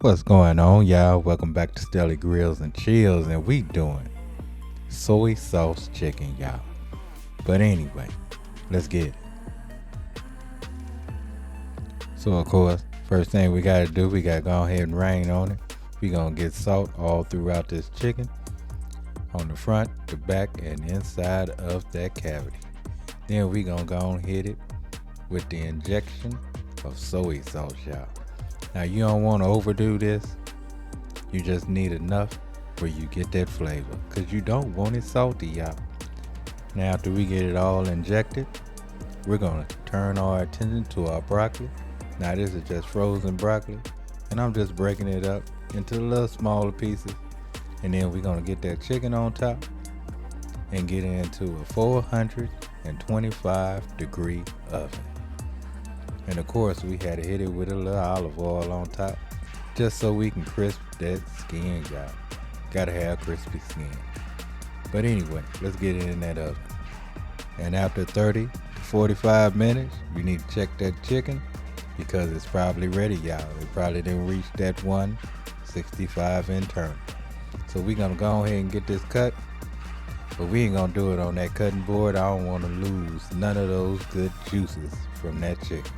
What's going on, y'all? Welcome back to Stelly Grills and Chills, and we doing soy sauce chicken, y'all. But anyway, let's get it. So of course, first thing we gotta do, we gotta go ahead and rain on it. We gonna get salt all throughout this chicken, on the front, the back, and inside of that cavity. Then we gonna go and hit it with the injection of soy sauce, y'all. Now you don't want to overdo this. You just need enough where you get that flavor, because you don't want it salty, y'all. Now after we get it all injected, we're gonna turn our attention to our broccoli. Now this is just frozen broccoli, and I'm just breaking it up into little smaller pieces, and then we're gonna get that chicken on top and get it into a 425-degree oven. And of course, we had to hit it with a little olive oil on top, just so we can crisp that skin, y'all. Gotta have crispy skin. But anyway, let's get it in that oven. And after 30 to 45 minutes, we need to check that chicken, because it's probably ready, y'all. It probably didn't reach that 165 internal. So we're gonna go ahead and get this cut, but we ain't gonna do it on that cutting board. I don't want to lose none of those good juices from that chicken.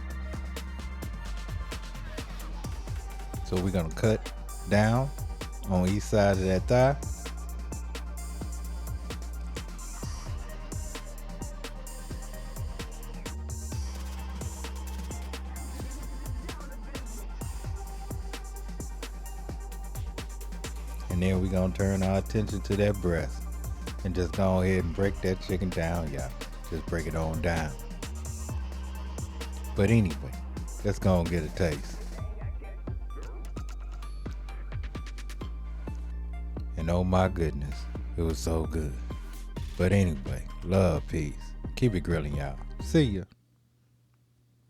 So we're gonna cut down on each side of that thigh. And then we're gonna turn our attention to that breast and just go ahead and break that chicken down, y'all. Just break it on down. But anyway, let's go and get a taste. And oh my goodness, it was so good. But anyway, love, peace. Keep it grilling, y'all. See ya.